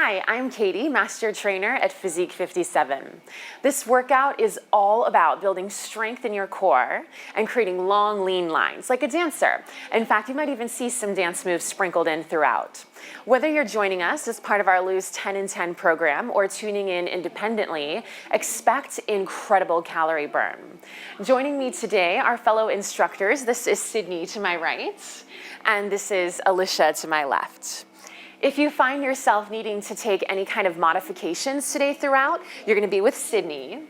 Hi, I'm Katie, Master Trainer at Physique 57. This workout is all about building strength in your core and creating long, lean lines, like a dancer. In fact, you might even see some dance moves sprinkled in throughout. Whether you're joining us as part of our Lose 10 in 10 program or tuning in independently, expect incredible calorie burn. Joining me today are fellow instructors. This is Sydney to my right, and this is Alicia to my left. If you find yourself needing to take any kind of modifications today throughout, you're going to be with Sydney.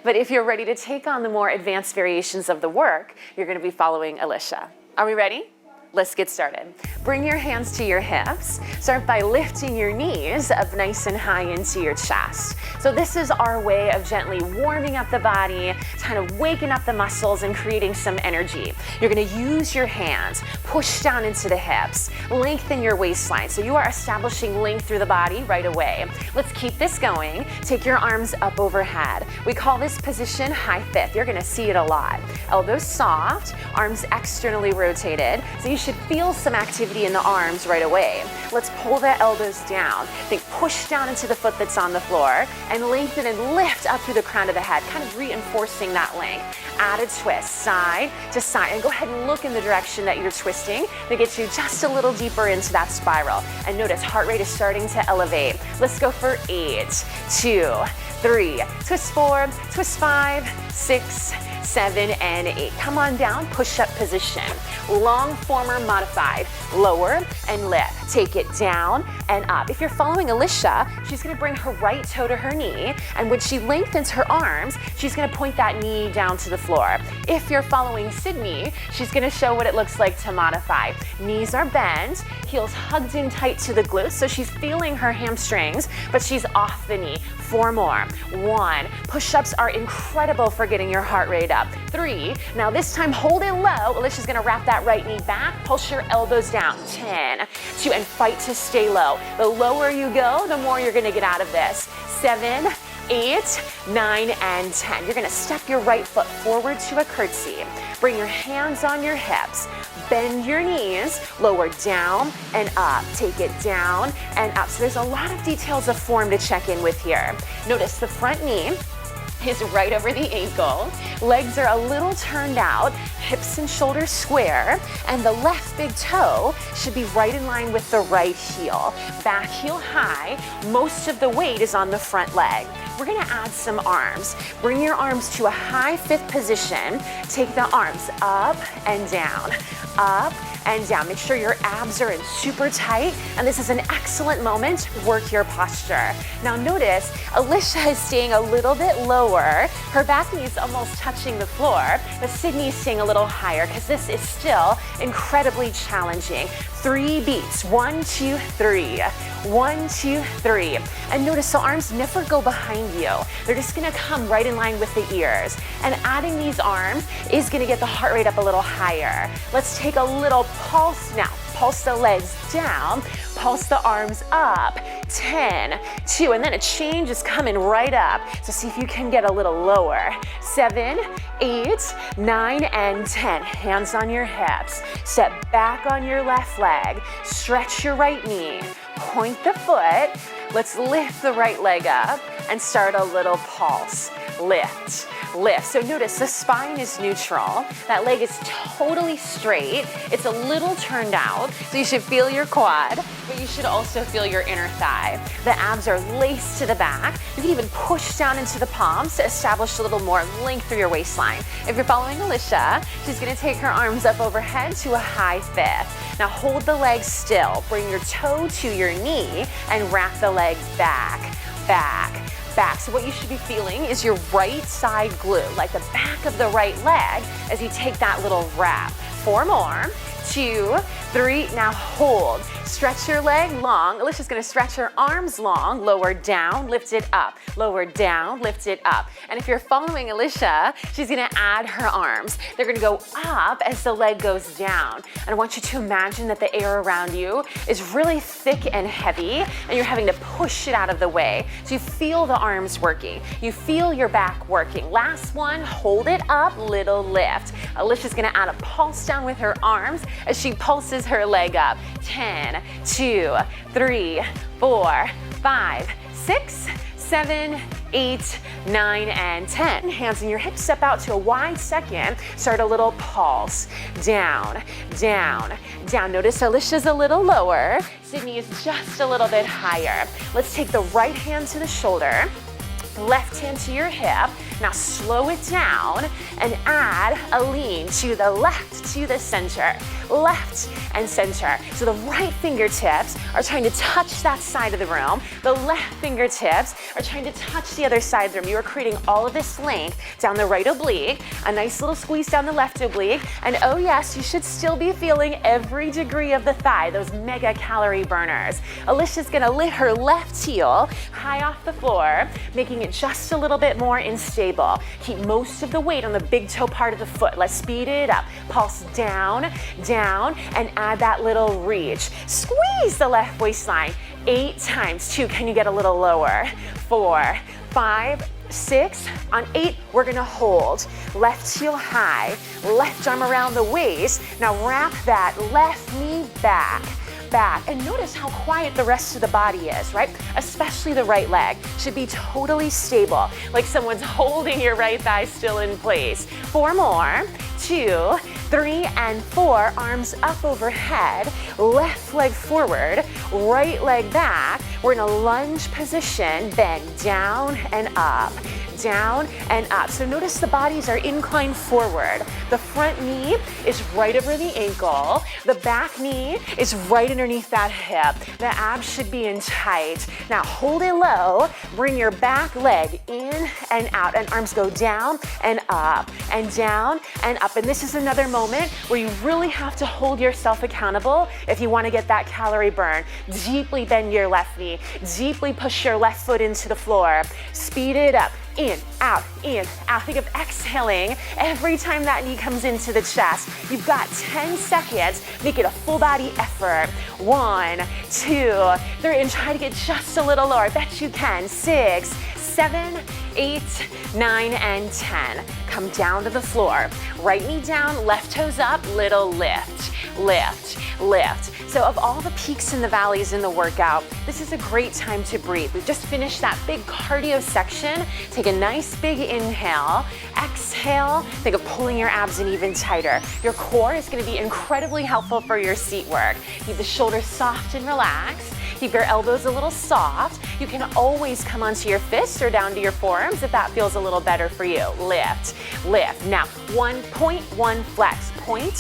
But if you're ready to take on the more advanced variations of the work, you're going to be following Alicia. Are we ready? Let's get started. Bring your hands to your hips. Start by lifting your knees up nice and high into your chest. So this is our way of gently warming up the body, kind of waking up the muscles and creating some energy. You're gonna use your hands, push down into the hips, lengthen your waistline. So you are establishing length through the body right away. Let's keep this going. Take your arms up overhead. We call this position high fifth. You're gonna see it a lot. Elbows soft, arms externally rotated. So you should feel some activity in the arms right away. Let's pull the elbows down. Think push down into the foot that's on the floor and lengthen and lift up through the crown of the head, kind of reinforcing that length. Add a twist, side to side, and go ahead and look in the direction that you're twisting to get you just a little deeper into that spiral. And notice heart rate is starting to elevate. Let's go for 8, 2, 3, twist 4, twist 5, 6, 7, and 8. Come on down, push-up position. Long former modified, lower and lift. Take it down and up. If you're following Alicia, she's gonna bring her right toe to her knee, and when she lengthens her arms, she's gonna point that knee down to the floor. If you're following Sydney, she's gonna show what it looks like to modify. Knees are bent, heels hugged in tight to the glutes, so she's feeling her hamstrings, but she's off the knee. 4 more. 1. Push-ups are incredible for getting your heart rate up. 3. Now this time hold it low. Alicia's gonna wrap that right knee back, pulse your elbows down. 10, 2, and fight to stay low. The lower you go, the more you're gonna get out of this. 7, 8, 9, and 10. You're gonna step your right foot forward to a curtsy. Bring your hands on your hips. Bend your knees, lower down and up. Take it down and up. So there's a lot of details of form to check in with here. Notice the front knee is right over the ankle. Legs are a little turned out, hips and shoulders square, and the left big toe should be right in line with the right heel. Back heel high, most of the weight is on the front leg. We're gonna add some arms. Bring your arms to a high fifth position. Take the arms up and down, up and down. Make sure your abs are in super tight, and this is an excellent moment to work your posture. Now notice, Alicia is staying a little bit lower. Her back knee is almost touching the floor, but Sydney's staying a little higher because this is still incredibly challenging. 3 beats, 1, 2, 3, 1, 2, 3. And notice the arms never go behind you. They're just gonna come right in line with the ears. And adding these arms is gonna get the heart rate up a little higher. Let's take a little pulse now. Pulse the legs down, pulse the arms up. 10, 2, and then a change is coming right up. So see if you can get a little lower. 7, 8, 9, and 10. Hands on your hips. Step back on your left leg. Stretch your right knee. Point the foot. Let's lift the right leg up and start a little pulse. Lift, lift. So notice the spine is neutral. That leg is totally straight. It's a little turned out, so you should feel your quad, but you should also feel your inner thigh. The abs are laced to the back. You can even push down into the palms to establish a little more length through your waistline. If you're following Alicia, she's gonna take her arms up overhead to a high fifth. Now hold the legs still. Bring your toe to your knee and wrap the leg back, back, back. So what you should be feeling is your right side glute, like the back of the right leg as you take that little wrap. 4 more. 2, 3, now hold. Stretch your leg long. Alicia's gonna stretch her arms long, lower down, lift it up, lower down, lift it up. And if you're following Alicia, she's gonna add her arms. They're gonna go up as the leg goes down. And I want you to imagine that the air around you is really thick and heavy, and you're having to push it out of the way. So you feel the arms working. You feel your back working. Last one, hold it up, little lift. Alicia's gonna add a pulse down with her arms as she pulses her leg up. 10, 2, 3, 4, 5, 6, 7, 8, 9, and 10. Hands in your hips, step out to a wide second. Start a little pulse. Down, down, down. Notice Alicia's a little lower. Sydney is just a little bit higher. Let's take the right hand to the shoulder, left hand to your hip. Now slow it down and add a lean to the left, to the center, left and center. So the right fingertips are trying to touch that side of the room. The left fingertips are trying to touch the other side of the room. You are creating all of this length down the right oblique, a nice little squeeze down the left oblique, and oh yes, you should still be feeling every degree of the thigh, those mega calorie burners. Alicia's gonna lift her left heel high off the floor, making it just a little bit more unstable. Keep most of the weight on the big toe part of the foot. Let's speed it up. Pulse down, down, and add that little reach. Squeeze the left waistline 8 times. 2, can you get a little lower? 4, 5, 6, on 8, we're gonna hold. Left heel high, left arm around the waist. Now wrap that left knee back. And notice how quiet the rest of the body is, right? Especially the right leg should be totally stable, like someone's holding your right thigh still in place. 4 more, 2, 3, and 4, arms up overhead, left leg forward, right leg back. We're in a lunge position, bend down and up. Down and up. So notice the bodies are inclined forward. The front knee is right over the ankle. The back knee is right underneath that hip. The abs should be in tight. Now hold it low. Bring your back leg in and out, and arms go down and up and down and up. And this is another moment where you really have to hold yourself accountable if you want to get that calorie burn. Deeply bend your left knee. Deeply push your left foot into the floor. Speed it up. In, out, in, out. Think of exhaling every time that knee comes into the chest. You've got 10 seconds. Make it a full body effort. 1, 2, 3, and try to get just a little lower. I bet you can. 6, 7, 8, 9, and 10. Come down to the floor. Right knee down, left toes up, little lift, lift, lift. So of all the peaks and the valleys in the workout, this is a great time to breathe. We've just finished that big cardio section. Take a nice big inhale, exhale, think of pulling your abs in even tighter. Your core is gonna be incredibly helpful for your seat work. Keep the shoulders soft and relaxed. Keep your elbows a little soft. You can always come onto your fists or down to your forearms if that feels a little better for you. Lift, lift. Now, 1 point, 1 flex. Point,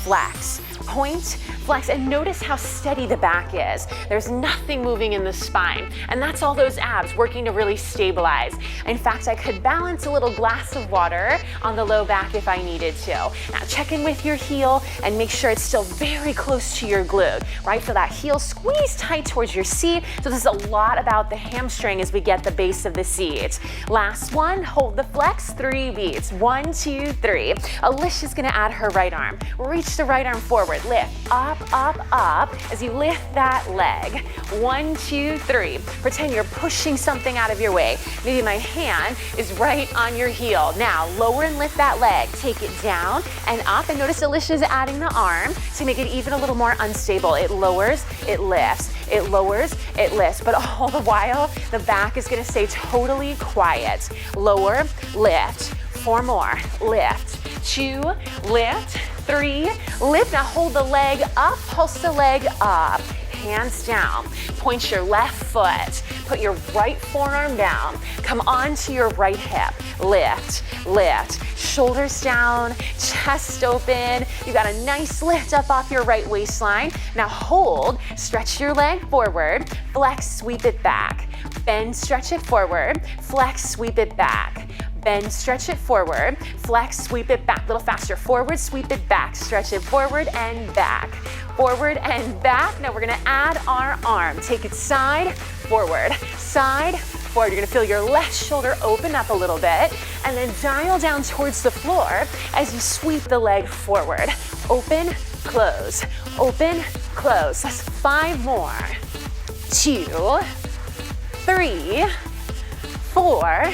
flex. Point, flex, and notice how steady the back is. There's nothing moving in the spine, and that's all those abs working to really stabilize. In fact, I could balance a little glass of water on the low back if I needed to. Now check in with your heel and make sure it's still very close to your glute, right? So that heel squeeze tight towards your seat. So this is a lot about the hamstring as we get the base of the seat. Last one, hold the flex, 3 beats. 1, 2, 3. Alicia's gonna add her right arm. Reach the right arm forward. Lift, up, up, up, as you lift that leg. 1, 2, 3. Pretend you're pushing something out of your way. Maybe my hand is right on your heel. Now, lower and lift that leg. Take it down and up, and notice Alicia's adding the arm to make it even a little more unstable. It lowers, it lifts. It lowers, it lifts, but all the while, the back is gonna stay totally quiet. Lower, lift. 4 more, lift. 2, lift. 3, lift. Now hold the leg up, pulse the leg up. Hands down. Point your left foot. Put your right forearm down. Come onto your right hip. Lift, lift. Shoulders down, chest open. You got a nice lift up off your right waistline. Now hold, stretch your leg forward, flex, sweep it back. Bend, stretch it forward, flex, sweep it back. Bend, stretch it forward, flex, sweep it back. A little faster. Forward, sweep it back. Stretch it forward and back. Forward and back. Now we're gonna add our arm. Take it side, forward, side, forward. You're gonna feel your left shoulder open up a little bit, and then dial down towards the floor as you sweep the leg forward. Open, close, open, close. That's 5 more. 2, 3, 4,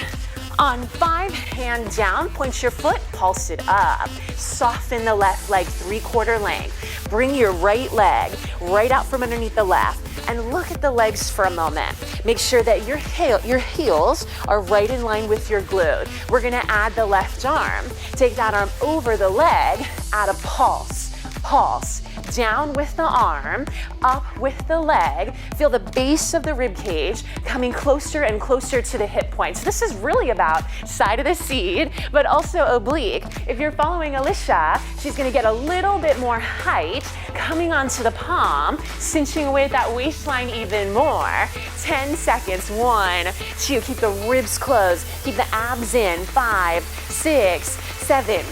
On 5, hand down, point your foot, pulse it up. Soften the left leg 3/4 length. Bring your right leg right out from underneath the left and look at the legs for a moment. Make sure that your heels are right in line with your glute. We're gonna add the left arm. Take that arm over the leg, add a pulse, pulse. Down with the arm, up with the leg. Feel the base of the rib cage coming closer and closer to the hip points. This is really about side of the seat, but also oblique. If you're following Alicia, she's gonna get a little bit more height coming onto the palm, cinching away at that waistline even more. 10 seconds, 1, 2, keep the ribs closed, keep the abs in, 5, 6, 7,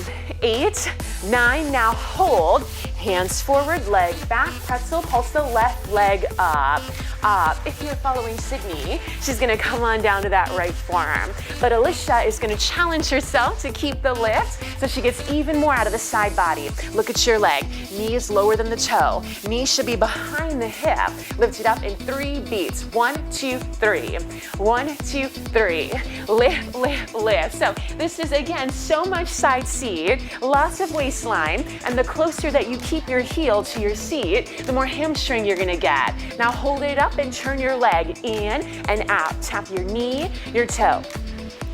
8, 9, now hold. Hands forward, leg back, pretzel, pulse the left leg up, up. If you're following Sydney, she's gonna come on down to that right forearm. But Alicia is gonna challenge herself to keep the lift so she gets even more out of the side body. Look at your leg, knee is lower than the toe. Knee should be behind the hip. Lift it up in 3 beats. 1, 2, 3. 1, 2, 3. Lift, lift, lift. So this is, again, so much side seat, lots of waistline, and the closer that you keep your heel to your seat, the more hamstring you're gonna get. Now hold it up and turn your leg in and out. Tap your knee, your toe.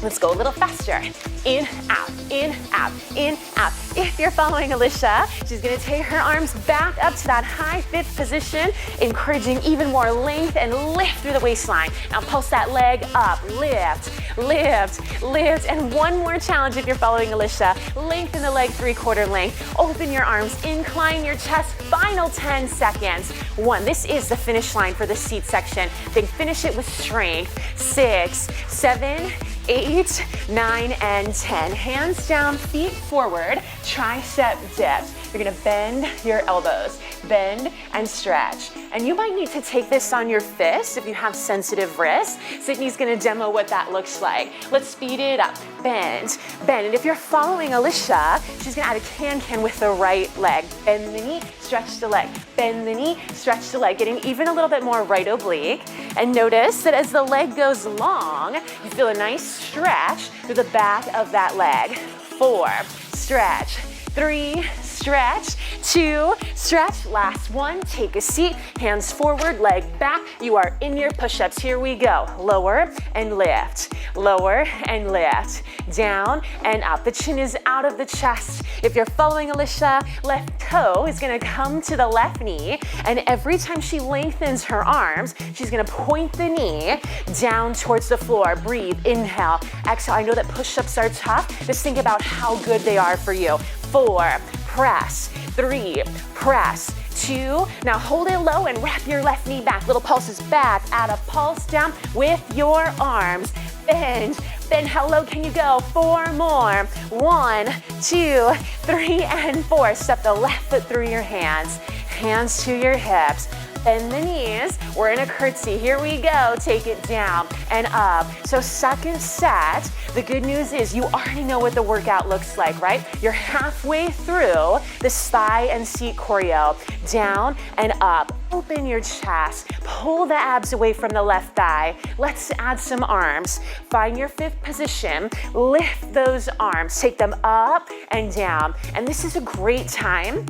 Let's go a little faster. In, out, in, out, in, out. If you're following Alicia, she's gonna take her arms back up to that high fifth position, encouraging even more length and lift through the waistline. Now pulse that leg up, lift, lift, lift. And one more challenge if you're following Alicia. Lengthen the leg 3/4 length. Open your arms, incline your chest. Final 10 seconds. 1, this is the finish line for the seat section. Then finish it with strength. 6, 7, 8, 9, and 10. Hands down, feet forward, tricep dips. You're gonna bend your elbows, bend and stretch. And you might need to take this on your fist if you have sensitive wrists. Sydney's gonna demo what that looks like. Let's speed it up. Bend, bend. And if you're following Alicia, she's gonna add a can-can with the right leg. Bend the knee, stretch the leg. Bend the knee, stretch the leg. Getting even a little bit more right oblique. And notice that as the leg goes long, you feel a nice stretch through the back of that leg. 4, stretch. 3, stretch. 2, stretch. Last one, take a seat. Hands forward, leg back. You are in your push-ups. Here we go. Lower and lift. Lower and lift. Down and up. The chin is out of the chest. If you're following Alicia, left toe is gonna come to the left knee, and every time she lengthens her arms, she's gonna point the knee down towards the floor. Breathe, inhale, exhale. I know that push-ups are tough. Just think about how good they are for you. 4, press. 3, press. 2, now hold it low and wrap your left knee back. Little pulses back, add a pulse down with your arms. Bend, bend, how low can you go? 4 more. 1, 2, 3, and 4. Step the left foot through your hands. Hands to your hips. Bend the knees. We're in a curtsy. Here we go. Take it down and up. So second set, the good news is you already know what the workout looks like, right? You're halfway through this thigh and seat choreo. Down and up. Open your chest. Pull the abs away from the left thigh. Let's add some arms. Find your fifth position. Lift those arms. Take them up and down. And this is a great time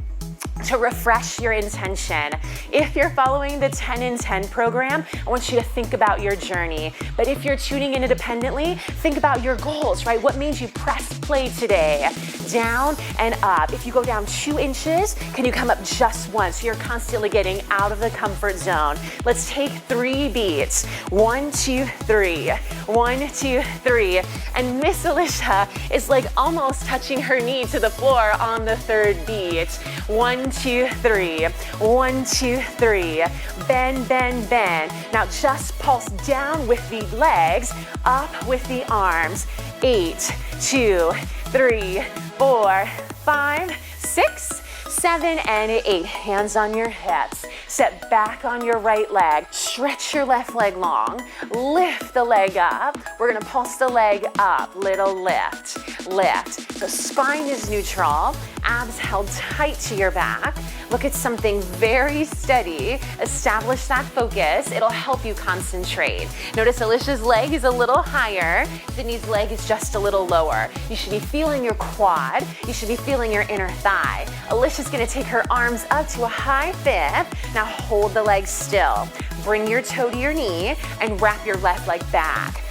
to refresh your intention. If you're following the 10 in 10 program, I want you to think about your journey. But if you're tuning in independently, think about your goals, right? What made you press play today? Down and up. If you go down 2 inches, can you come up just once? So you're constantly getting out of the comfort zone. Let's take 3 beats. 1, 2, 3. 1, 2, 3. And Miss Alicia is like almost touching her knee to the floor on the 3rd beat. 1, 2, 3. 1, 2, 3. Bend, bend, bend. Now just pulse down with the legs, up with the arms. 8, 2, 3, 4, 5, 6, 7, and 8. Hands on your hips. Step back on your right leg. Stretch your left leg long. Lift the leg up. We're gonna pulse the leg up. Little lift, lift. The spine is neutral. Abs held tight to your back. Look at something very steady. Establish that focus. It'll help you concentrate. Notice Alicia's leg is a little higher. Sydney's leg is just a little lower. You should be feeling your quad. You should be feeling your inner thigh. Alicia's gonna take her arms up to a high fifth. Now hold the leg still. Bring your toe to your knee and wrap your left leg back.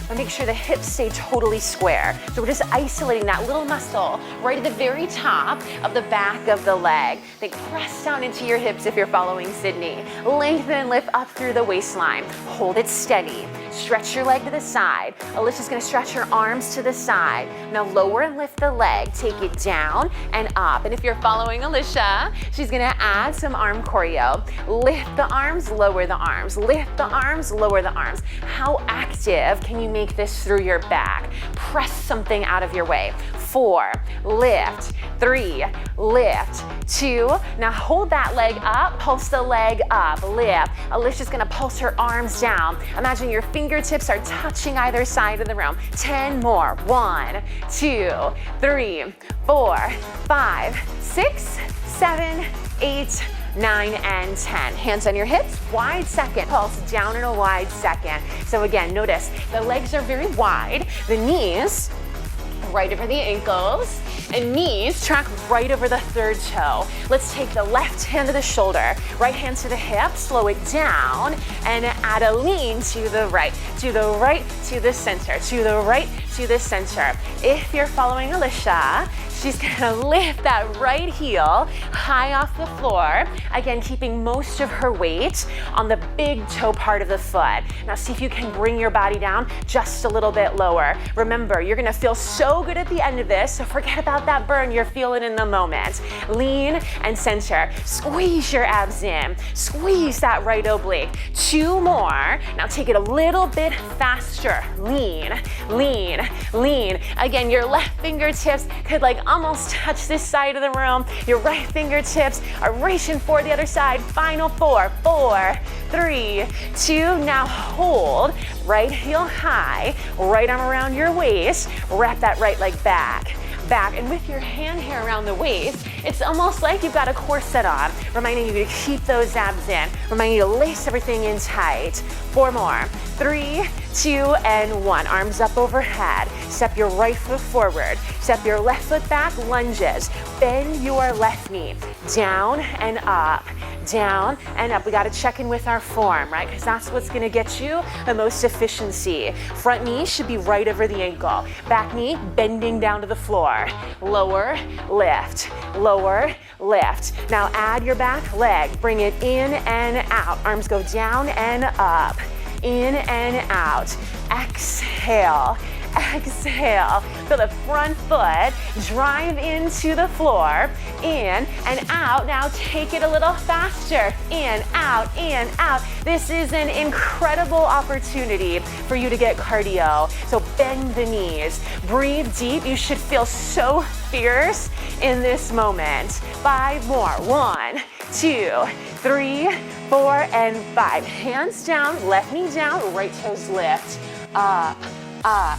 But make sure the hips stay totally square. So we're just isolating that little muscle right at the very top of the back of the leg. Then press down into your hips if you're following Sydney. Lengthen and lift up through the waistline. Hold it steady. Stretch your leg to the side. Alicia's gonna stretch her arms to the side. Now lower and lift the leg. Take it down and up. And if you're following Alicia, she's gonna add some arm choreo. Lift the arms, lower the arms. Lift the arms, lower the arms. How active can you make this through your back? Press something out of your way. 4, lift, 3, lift, 2. Now hold that leg up, pulse the leg up, lift. Alicia's gonna pulse her arms down. Imagine your fingertips are touching either side of the room. 10 more. 1, 2, 3, 4, 5, 6, 7, 8, 9, and 10. Hands on your hips, wide second. Pulse down in a wide second. So again, notice the legs are very wide, the knees right over the ankles, and knees track right over the third toe. Let's take the left hand to the shoulder, right hand to the hip, slow it down, and add a lean to the right, to the right, to the center, to the right, to the center. If you're following Alicia, she's gonna lift that right heel high off the floor. Again, keeping most of her weight on the big toe part of the foot. Now see if you can bring your body down just a little bit lower. Remember, you're gonna feel so good at the end of this, so forget about that burn you're feeling in the moment. Lean and center. Squeeze your abs in. Squeeze that right oblique. 2 more. Now take it a little bit faster. Lean, lean, lean. Again, your left fingertips could like almost touch this side of the room. Your right fingertips are reaching for the other side. Final 4, 4, 3, 2. Now hold. Right heel high, right arm around your waist. Wrap that right leg back. And with your hand here around the waist, it's almost like you've got a corset on, reminding you to keep those abs in, reminding you to lace everything in tight. 4 more. 3, 2, and 1. Arms up overhead. Step your right foot forward. Step your left foot back, lunges. Bend your left knee. Down and up. Down and up. We got to check in with our form, right? Because that's what's going to get you the most efficiency. Front knee should be right over the ankle. Back knee bending down to the floor. Lower, lift. Lower, lift. Now add your back leg. Bring it in and out. Arms go down and up. In and out. Exhale. Exhale. Feel the front foot drive into the floor. In and out. Now take it a little faster. In, out, in, out. This is an incredible opportunity for you to get cardio. So bend the knees. Breathe deep. You should feel so fierce in this moment. 5 more. 1, 2, 3, 4, and 5. Hands down, left knee down, right toes lift. Up, up.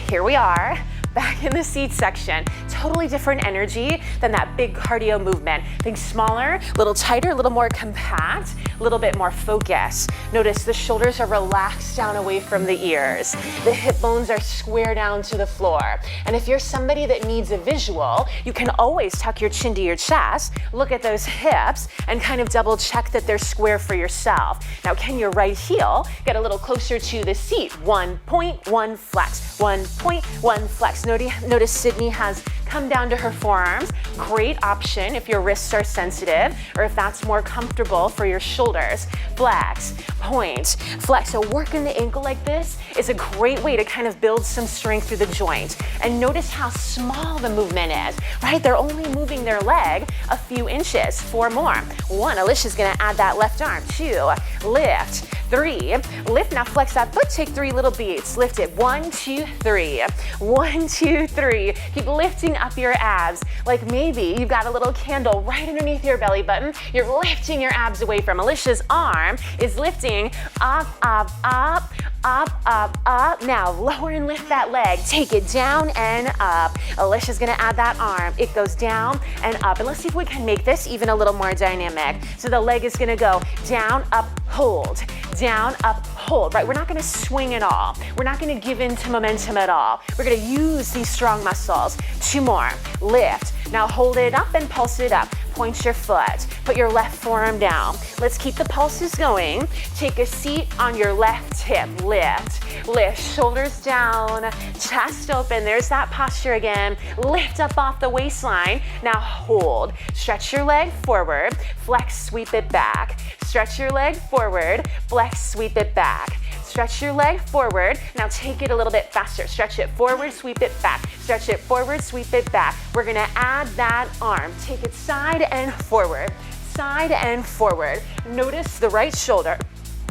Here we are, back in the seat section. Totally different energy than that big cardio movement. Think smaller, a little tighter, a little more compact, a little bit more focus. Notice the shoulders are relaxed down away from the ears. The hip bones are square down to the floor. And if you're somebody that needs a visual, you can always tuck your chin to your chest, look at those hips, and kind of double check that they're square for yourself. Now, can your right heel get a little closer to the seat? 1.1 flex, 1.1 flex. Notice Sydney has come down to her forearms. Great option if your wrists are sensitive or if that's more comfortable for your shoulders. Flex, point, flex. So working the ankle like this is a great way to kind of build some strength through the joint. And notice how small the movement is, right? They're only moving their leg a few inches. 4 more. 1, Alicia's gonna add that left arm. 2, lift. 3. Lift, now flex that foot, take 3 little beats. Lift it, 1, 2, 3. 1, 2, 3. Keep lifting up your abs. Like maybe you've got a little candle right underneath your belly button. You're lifting your abs away from. Alicia's arm is lifting up, up, up, up, up, up. Now lower and lift that leg. Take it down and up. Alicia's gonna add that arm. It goes down and up. And let's see if we can make this even a little more dynamic. So the leg is gonna go down, up, hold. Down, up, hold, right? We're not gonna swing at all. We're not gonna give in to momentum at all. We're gonna use these strong muscles. 2 more, lift. Now hold it up and pulse it up. Point your foot, put your left forearm down. Let's keep the pulses going. Take a seat on your left hip, lift, lift, shoulders down, chest open. There's that posture again. Lift up off the waistline. Now hold, stretch your leg forward, flex, sweep it back. Stretch your leg forward, flex, sweep it back. Stretch your leg forward. Now take it a little bit faster. Stretch it forward, sweep it back. Stretch it forward, sweep it back. We're gonna add that arm. Take it side and forward, side and forward. Notice the right shoulder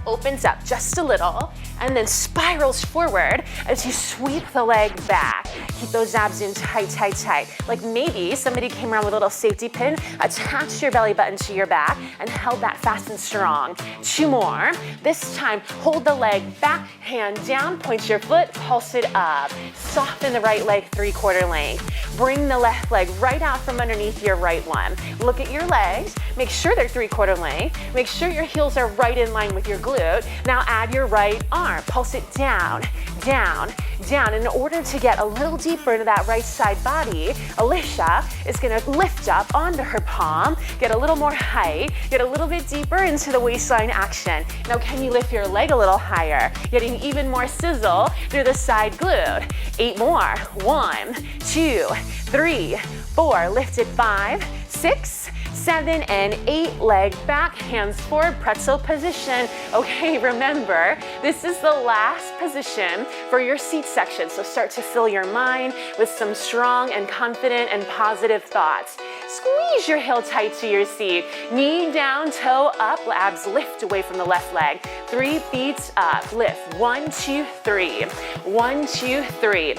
opens up just a little and then spirals forward as you sweep the leg back. Keep those abs in tight, tight, tight. Like maybe somebody came around with a little safety pin, attached your belly button to your back and held that fast and strong. 2 more. This time, hold the leg back, hand down, point your foot, pulse it up. Soften the right leg 3/4 length. Bring the left leg right out from underneath your right one. Look at your legs. Make sure they're 3/4 length. Make sure your heels are right in line with your glute. Now add your right arm. Pulse it down, down, down. In order to get a little deeper into that right side body, Alicia is gonna lift up onto her palm, get a little more height, get a little bit deeper into the waistline action. Now can you lift your leg a little higher, getting even more sizzle through the side glute. 8 more. 1, 2, 3, 4. Lift it 5, 6, 7, and 8. Leg back, hands forward, pretzel position. Okay, remember, this is the last position for your seat section, so start to fill your mind with some strong and confident and positive thoughts. Squeeze your heel tight to your seat. Knee down, toe up, abs lift away from the left leg. 3 beats up, lift. 1, 2, 3. 1, 2, 3.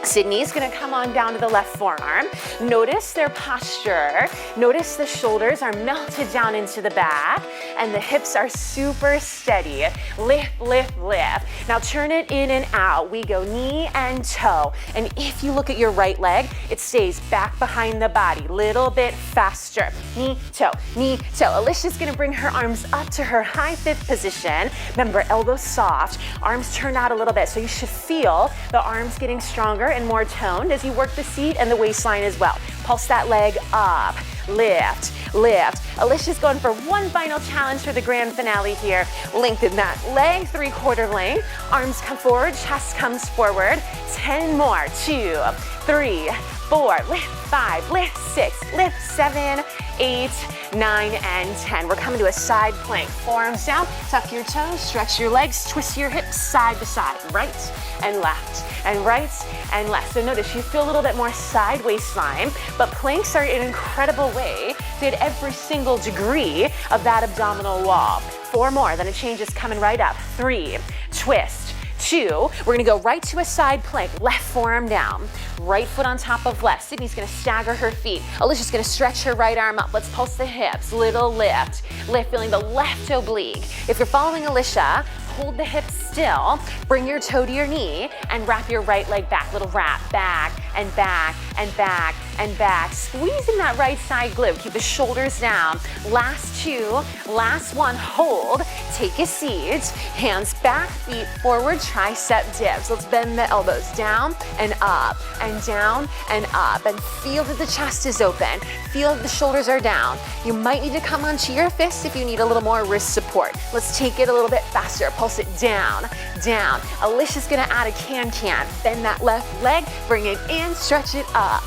Sydney's gonna come on down to the left forearm. Notice their posture. Notice the shoulders are melted down into the back and the hips are super steady. Lift, lift, lift. Now turn it in and out. We go knee and toe. And if you look at your right leg, it stays back behind the body. Little bit faster. Knee, toe, knee, toe. Alicia's gonna bring her arms up to her high fifth position. Remember, elbows soft, arms turned out a little bit. So you should feel the arms getting stronger and more toned as you work the seat and the waistline as well. Pulse that leg up, lift, lift. Alicia's going for one final challenge for the grand finale here. Lengthen that leg 3/4 length. Arms come forward, chest comes forward. 10 more. 2, 3, 4. Lift 5, lift 6, lift 7, 8, 9, and 10. We're coming to a side plank. Forearms down, tuck your toes, stretch your legs, twist your hips side to side, right and left, and right and left. So notice you feel a little bit more side waistline, but planks are an incredible way to hit every single degree of that abdominal wall. 4 more, then a change is coming right up. 3, twist. 2, we're gonna go right to a side plank, left forearm down, right foot on top of left. Sydney's gonna stagger her feet. Alicia's gonna stretch her right arm up. Let's pulse the hips, little lift. Lift, feeling the left oblique. If you're following Alicia, hold the hips still, bring your toe to your knee, and wrap your right leg back. Little wrap, back, and back, and back, and back. Squeezing that right side glute. Keep the shoulders down. Last 2, last 1, hold. Take a seat, hands back, feet forward, tricep dips. Let's bend the elbows down and up, and down and up, and feel that the chest is open. Feel that the shoulders are down. You might need to come onto your fists if you need a little more wrist support. Let's take it a little bit faster. Pulse it down, down. Alicia's gonna add a can-can. Bend that left leg, bring it in, stretch it up,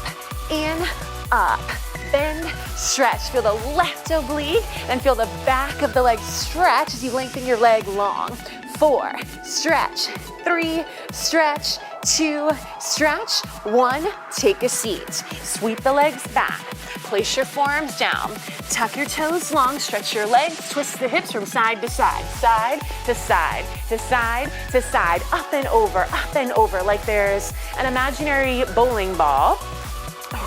in, up. Bend, stretch. Feel the left oblique, and feel the back of the leg stretch as you lengthen your leg long. 4, stretch. 3, stretch. 2, stretch. 1, take a seat. Sweep the legs back. Place your forearms down. Tuck your toes long, stretch your legs, twist the hips from side to side, side to side, to side to side, up and over, like there's an imaginary bowling ball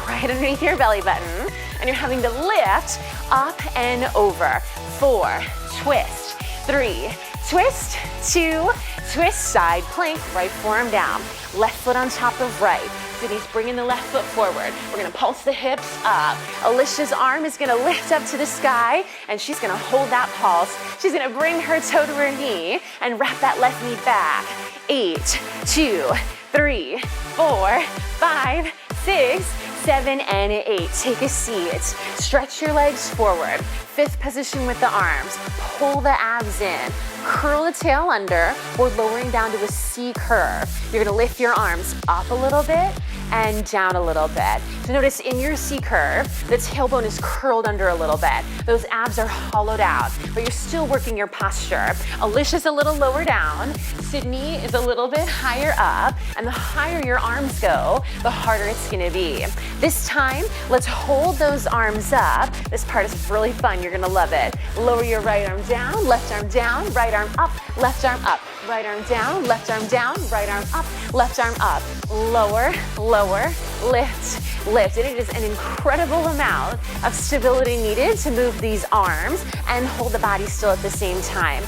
right underneath your belly button, and you're having to lift up and over. 4, twist. 3, twist. 2, twist, side plank, right forearm down. Left foot on top of right. Sydney's bringing the left foot forward. We're gonna pulse the hips up. Alicia's arm is gonna lift up to the sky, and she's gonna hold that pulse. She's gonna bring her toe to her knee and wrap that left knee back. 8, 2, 3, 4, 5, 6, 7, and 8. Take a seat. Stretch your legs forward. 5th position with the arms. Pull the abs in. Curl the tail under. We're lowering down to a C curve. You're gonna lift your arms up a little bit and down a little bit. So notice in your C curve, the tailbone is curled under a little bit. Those abs are hollowed out, but you're still working your posture. Alicia's a little lower down. Sydney is a little bit higher up, and the higher your arms go, the harder it's gonna be. This time, let's hold those arms up. This part is really fun, you're gonna love it. Lower your right arm down, left arm down, right arm up, left arm up. Right arm down, right arm up, left arm up. Lower, lower, lift, lift. And it is an incredible amount of stability needed to move these arms and hold the body still at the same time.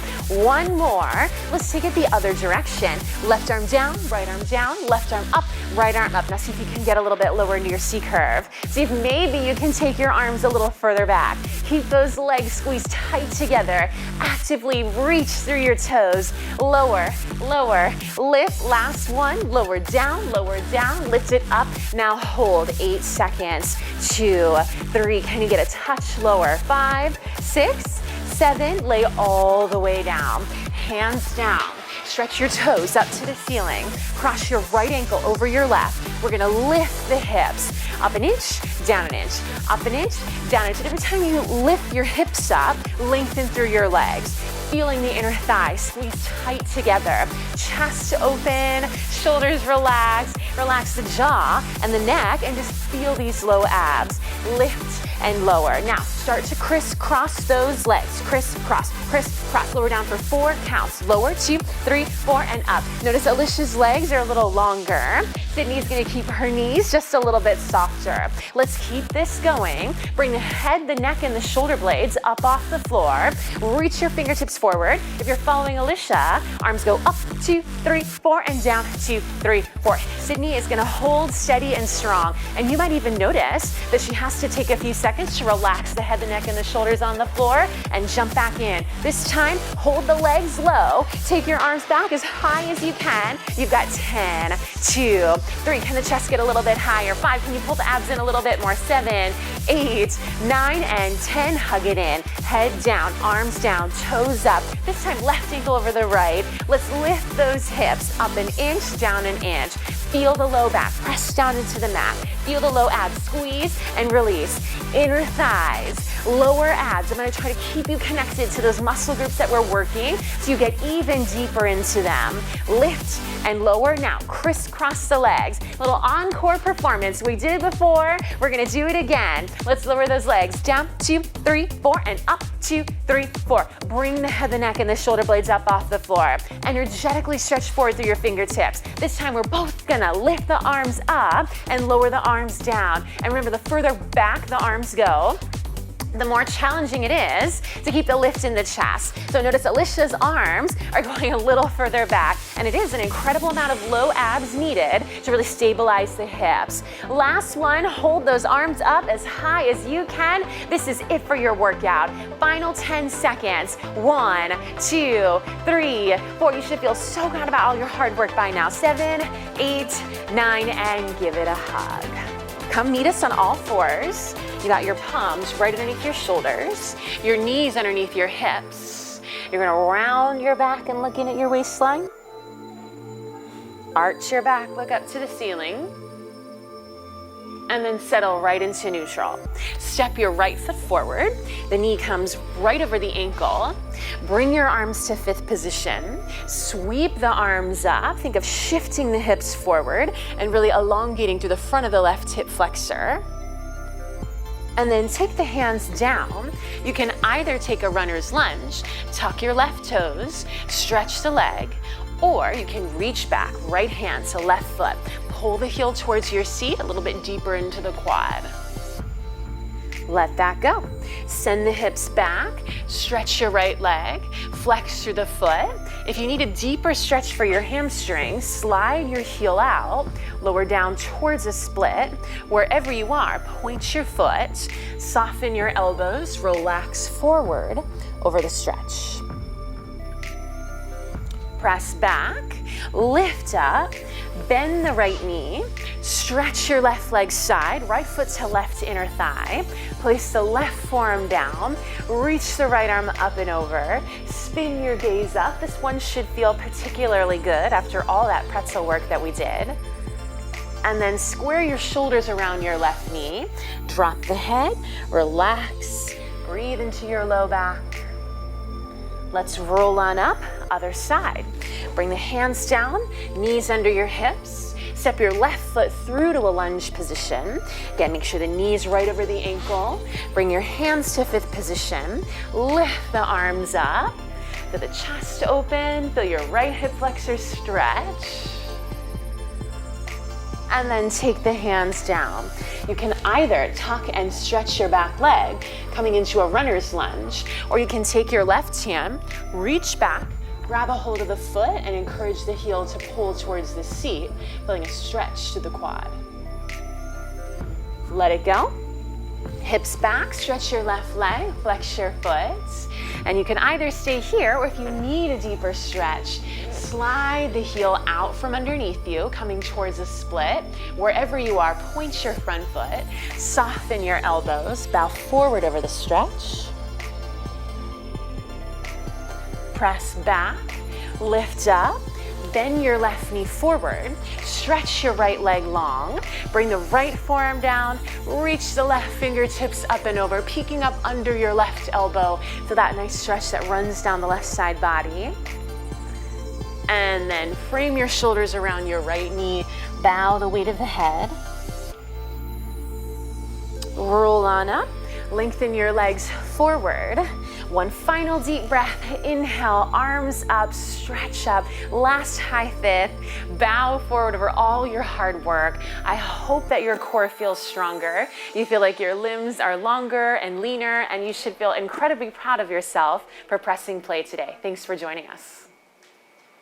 One more. Let's take it the other direction. Left arm down, left arm up, right arm up. Now see if you can get a little bit lower into your C curve. See if maybe you can take your arms a little further back. Keep those legs squeezed tight together. Actively reach through your toes. Lower, lower, lift. Last one. Lower down, lift it up. Now hold 8 seconds. 2, 3, can you get a touch lower? 5, 6, 7, lay all the way down. Hands down. Stretch your toes up to the ceiling. Cross your right ankle over your left. We're gonna lift the hips. Up an inch, down an inch. Up an inch, down an inch. And every time you lift your hips up, lengthen through your legs. Feeling the inner thighs squeeze tight together. Chest open, shoulders relax. Relax the jaw and the neck and just feel these low abs. Lift and lower. Now start to crisscross those legs. Crisscross, crisscross. Lower down for 4 counts. Lower, 2, 3, 4, and up. Notice Alicia's legs are a little longer. Sydney's gonna keep her knees just a little bit softer. Let's keep this going. Bring the head, the neck, and the shoulder blades up off the floor. Reach your fingertips forward. If you're following Alicia, arms go up, 2, 3, 4, and down, 2, 3, 4. Sydney is gonna hold steady and strong. And you might even notice that she has to take a few seconds to relax the head, the neck, and the shoulders on the floor and jump back in. This time, hold the legs low. Take your arms back as high as you can. You've got 10, 2, 3. Can the chest get a little bit higher? 5. Can you pull the abs in a little bit more? 7, 8, 9, and 10. Hug it in. Head down, arms down, toes up. This time, left ankle over the right. Let's lift those hips up an inch, down an inch. Feel the low back, press down into the mat. Feel the low abs, squeeze and release. Inner thighs, lower abs. I'm gonna try to keep you connected to those muscle groups that we're working so you get even deeper into them. Lift and lower. Now, crisscross the legs. Little encore performance. We did it before, we're gonna do it again. Let's lower those legs. Down, 2, 3, 4, and up, 2, 3, 4. Bring the head, the neck, and the shoulder blades up off the floor. Energetically stretch forward through your fingertips. This time, we're both gonna lift the arms up and lower the arms down. And remember, the further back the arms go, the more challenging it is to keep the lift in the chest. So notice Alicia's arms are going a little further back, and it is an incredible amount of low abs needed to really stabilize the hips. Last one, hold those arms up as high as you can. This is it for your workout. Final 10 seconds. 1, 2, 3, 4. You should feel so good about all your hard work by now. 7, 8, 9, and give it a hug. Come meet us on all fours. You got your palms right underneath your shoulders, your knees underneath your hips. You're gonna round your back and looking at your waistline. Arch your back, look up to the ceiling. and then settle right into neutral. Step your right foot forward. The knee comes right over the ankle. Bring your arms to fifth position. Sweep the arms up. Think of shifting the hips forward and really elongating through the front of the left hip flexor. And then take the hands down. You can either take a runner's lunge, tuck your left toes, stretch the leg, or you can reach back, right hand to left foot. Pull the heel towards your seat, a little bit deeper into the quad. Let that go. Send the hips back, stretch your right leg, flex through the foot. If you need a deeper stretch for your hamstring, slide your heel out, lower down towards a split. Wherever you are, point your foot, soften your elbows, relax forward over the stretch. Press back, lift up, bend the right knee, stretch your left leg side, right foot to left inner thigh, place the left forearm down, reach the right arm up and over, spin your gaze up. This one should feel particularly good after all that pretzel work that we did. And then square your shoulders around your left knee, drop the head, relax, breathe into your low back. Let's roll on up, other side. Bring the hands down, knees under your hips. Step your left foot through to a lunge position. Again, make sure the knee's right over the ankle. Bring your hands to fifth position. Lift the arms up. Feel the chest open. Feel your right hip flexor stretch. And then take the hands down. You can either tuck and stretch your back leg, coming into a runner's lunge, or you can take your left hand, reach back, grab a hold of the foot, and encourage the heel to pull towards the seat, feeling a stretch to the quad. Let it go. Hips back, stretch your left leg, flex your foot. And you can either stay here, or if you need a deeper stretch, slide the heel out from underneath you, coming towards a split. Wherever you are, point your front foot, soften your elbows, bow forward over the stretch. Press back, lift up, bend your left knee forward, stretch your right leg long, bring the right forearm down, reach the left fingertips up and over, peeking up under your left elbow for that nice stretch that runs down the left side body. And then frame your shoulders around your right knee, bow the weight of the head. Roll on up, lengthen your legs forward. One final deep breath, inhale, arms up, stretch up, last high fifth, bow forward over all your hard work. I hope that your core feels stronger. You feel like your limbs are longer and leaner, and you should feel incredibly proud of yourself for pressing play today. Thanks for joining us.